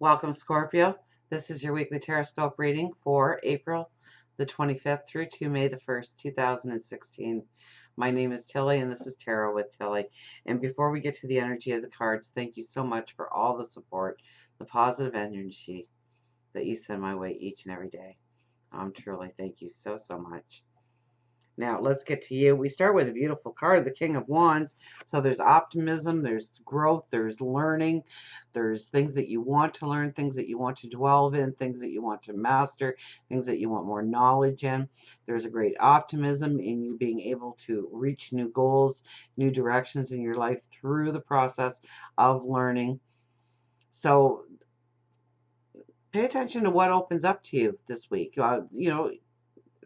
Welcome, Scorpio. This is your weekly Teroscope reading for April the 25th through to May the 1st, 2016. My name is Tilly, and this is Tarot with Tilly. And before we get to the energy of the cards, thank you so much for all the support, the positive energy that you send my way each and every day. Truly, thank you so, so much. Now, let's get to you. We start with a beautiful card, the King of Wands. So there's optimism, there's growth, there's learning, there's things that you want to learn, things that you want to dwell in, things that you want to master, things that you want more knowledge in. There's a great optimism in you being able to reach new goals, new directions in your life through the process of learning. So pay attention to what opens up to you this week.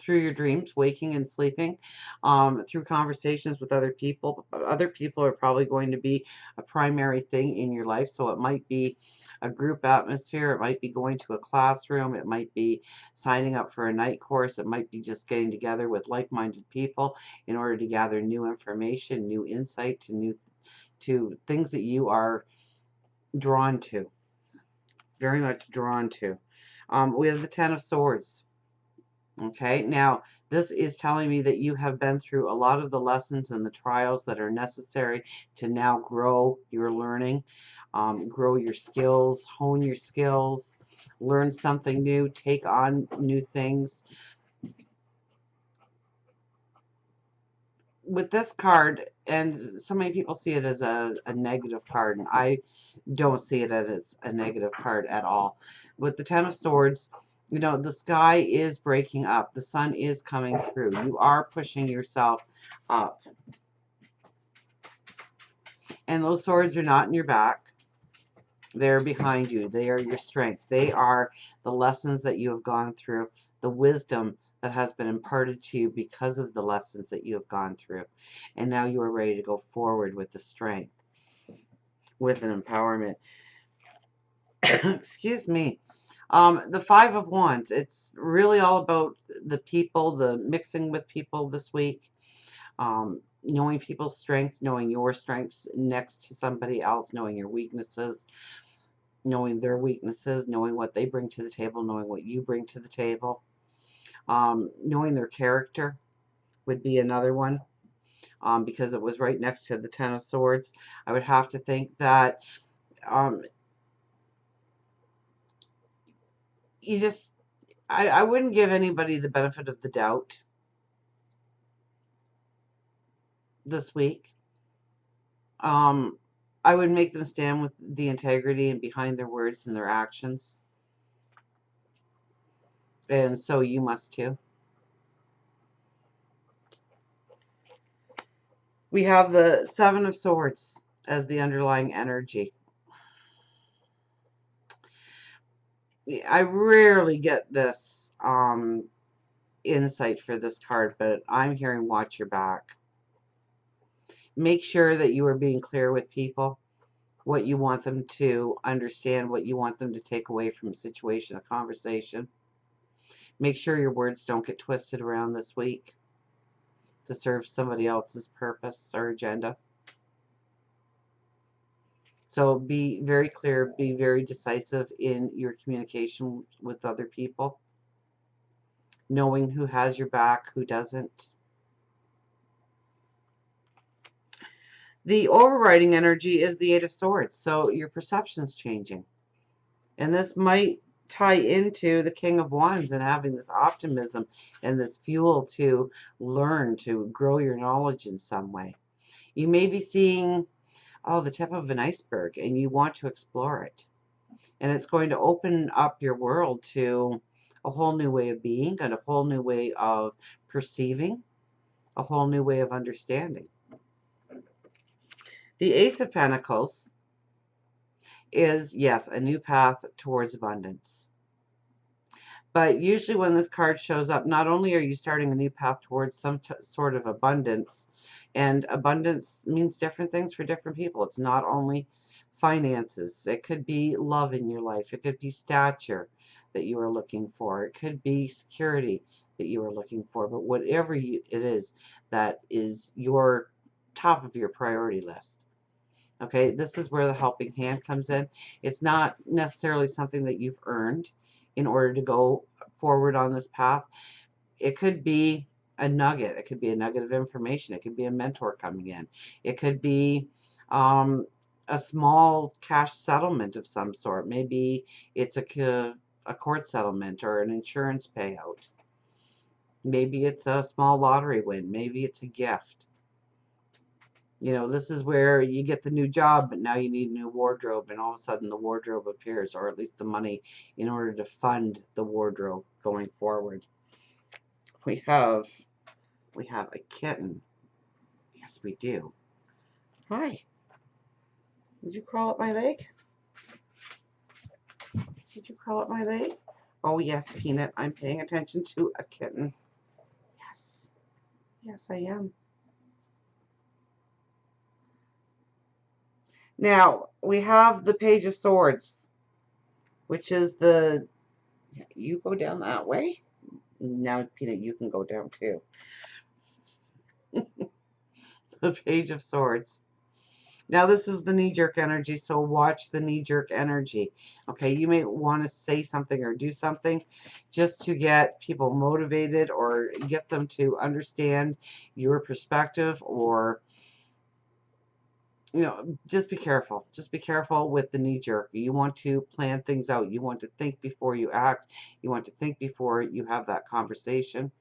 Through your dreams, waking and sleeping, through conversations with other people. Other people are probably going to be a primary thing in your life. So it might be a group atmosphere. It might be going to a classroom. It might be signing up for a night course. It might be just getting together with like-minded people in order to gather new information, new insight, to things that you are drawn to, very much drawn to. We have the Ten of Swords. Okay, now this is telling me that you have been through a lot of the lessons and the trials that are necessary to now grow your learning, grow your skills, hone your skills, learn something new, take on new things. With this card, and so many people see it as a negative card, and I don't see it as a negative card at all. With the Ten of Swords, the sky is breaking up. The sun is coming through. You are pushing yourself up. And those swords are not in your back. They're behind you. They are your strength. They are the lessons that you have gone through, the wisdom that has been imparted to you because of the lessons that you have gone through. And now you are ready to go forward with the strength, with an empowerment. Excuse me. The Five of Wands, it's really all about the people, the mixing with people this week, knowing people's strengths, knowing your strengths next to somebody else, knowing your weaknesses, knowing their weaknesses, knowing what they bring to the table, knowing what you bring to the table, knowing their character would be another one, because it was right next to the Ten of Swords. I would have to think that I wouldn't give anybody the benefit of the doubt this week. I would make them stand with the integrity and behind their words and their actions. And so you must too. We have the Seven of Swords as the underlying energy. I rarely get this insight for this card, but I'm hearing watch your back. Make sure that you are being clear with people, what you want them to understand, what you want them to take away from a situation, a conversation. Make sure your words don't get twisted around this week to serve somebody else's purpose or agenda. So be very clear, be very decisive in your communication with other people, knowing who has your back, who doesn't. The overriding energy is the Eight of Swords, so your perception's changing. And this might tie into the King of Wands and having this optimism and this fuel to learn, to grow your knowledge in some way. You may be seeing, the tip of an iceberg, and you want to explore it. And it's going to open up your world to a whole new way of being and a whole new way of perceiving, a whole new way of understanding. The Ace of Pentacles is, yes, a new path towards abundance. But usually when this card shows up, not only are you starting a new path towards some sort of abundance, and abundance means different things for different people. It's not only finances. It could be love in your life. It could be stature that you are looking for. It could be security that you are looking for. But whatever it is that is your top of your priority list, Okay, this is where the helping hand comes in. It's not necessarily something that you've earned in order to go forward on this path. It could be a nugget. It could be a nugget of information. It could be a mentor coming in. It could be a small cash settlement of some sort. Maybe it's a court settlement or an insurance payout. Maybe it's a small lottery win. Maybe it's a gift. You know, this is where you get the new job, but now you need a new wardrobe, and all of a sudden the wardrobe appears, or at least the money in order to fund the wardrobe going forward. We have a kitten. Yes, we do. Hi. Did you crawl up my leg? Did you crawl up my leg? Oh, yes, Peanut. I'm paying attention to a kitten. Yes. Yes, I am. Now, we have the Page of Swords, which is the... You go down that way? Now, Peanut, you can go down too. The Page of Swords. Now, this is the knee-jerk energy, so watch the knee-jerk energy. Okay, you may want to say something or do something just to get people motivated or get them to understand your perspective, or, you know, just be careful. Just be careful with the knee-jerk. You want to plan things out. You want to think before you act. You want to think before you have that conversation.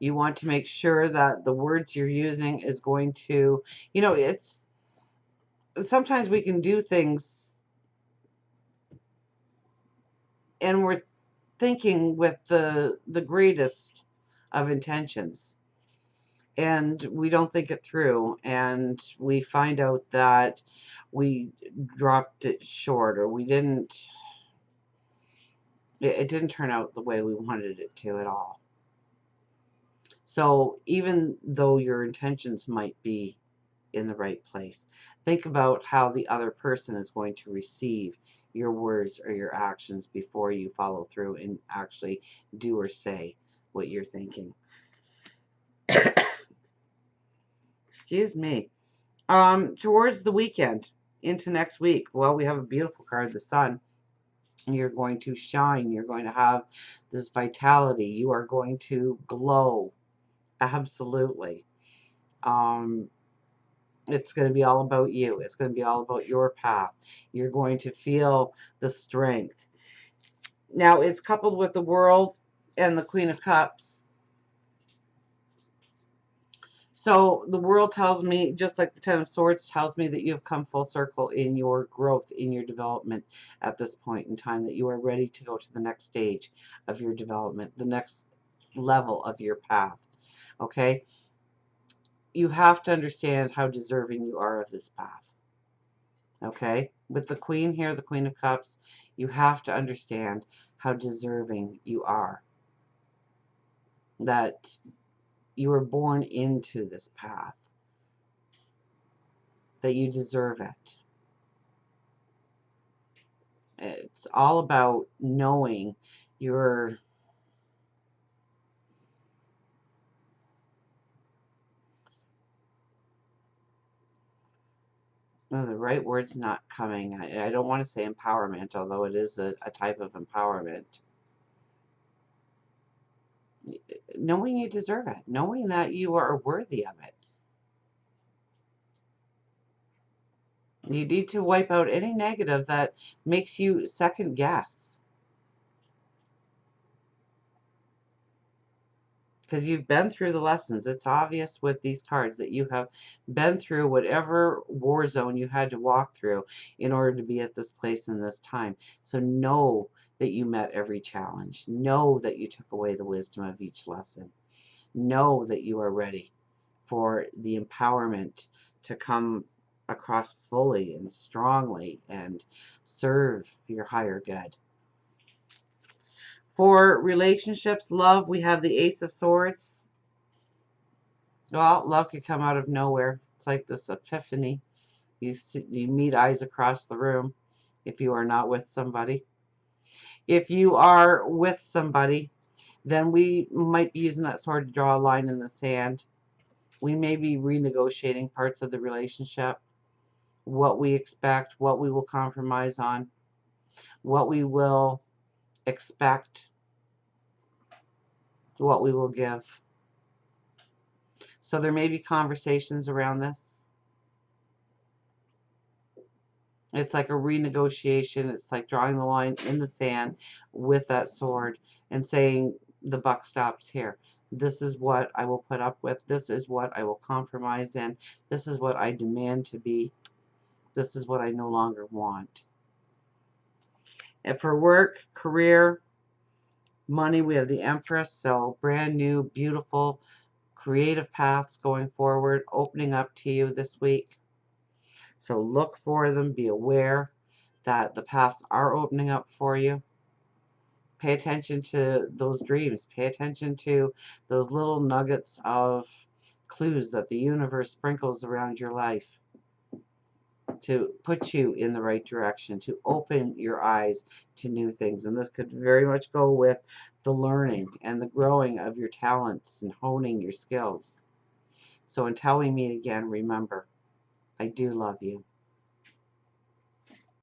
You want to make sure that the words you're using is going to, you know, it's... Sometimes we can do things and we're thinking with the greatest of intentions, and we don't think it through, and we find out that we dropped it short, or we didn't... It didn't turn out the way we wanted it to at all. So even though your intentions might be in the right place, think about how the other person is going to receive your words or your actions before you follow through and actually do or say what you're thinking. Excuse me. Towards the weekend into next week, well, we have a beautiful card, the Sun. You're going to shine. You're going to have this vitality. You are going to glow. Absolutely. It's going to be all about you. It's going to be all about your path. You're going to feel the strength. Now, it's coupled with the World and the Queen of Cups. So the World tells me, just like the Ten of Swords tells me, that you have come full circle in your growth, in your development at this point in time, that you are ready to go to the next stage of your development, the next level of your path. Okay? You have to understand how deserving you are of this path. Okay? With the Queen here, the Queen of Cups, you have to understand how deserving you are. That you were born into this path. That you deserve it. It's all about knowing your... Well, the right word's not coming. I don't want to say empowerment, although it is a type of empowerment. Knowing you deserve it. Knowing that you are worthy of it. You need to wipe out any negative that makes you second guess. Because you've been through the lessons. It's obvious with these cards that you have been through whatever war zone you had to walk through in order to be at this place in this time. So know that you met every challenge. Know that you took away the wisdom of each lesson. Know that you are ready for the empowerment to come across fully and strongly and serve your higher good. For relationships, love, we have the Ace of Swords. Well, love could come out of nowhere. It's like this epiphany. You meet eyes across the room if you are not with somebody. If you are with somebody, then we might be using that sword to draw a line in the sand. We may be renegotiating parts of the relationship, what we expect, what we will compromise on, what we will expect, what we will give. So there may be conversations around this. It's like a renegotiation. It's like drawing the line in the sand with that sword and saying the buck stops here. This is what I will put up with. This is what I will compromise in. This is what I demand to be. This is what I no longer want. And for work, career, money, we have the Empress. So brand new, beautiful, creative paths going forward, opening up to you this week. So look for them. Be aware that the paths are opening up for you. Pay attention to those dreams. Pay attention to those little nuggets of clues that the universe sprinkles around your life to put you in the right direction, to open your eyes to new things. And this could very much go with the learning and the growing of your talents and honing your skills. So until we meet again, remember, I do love you.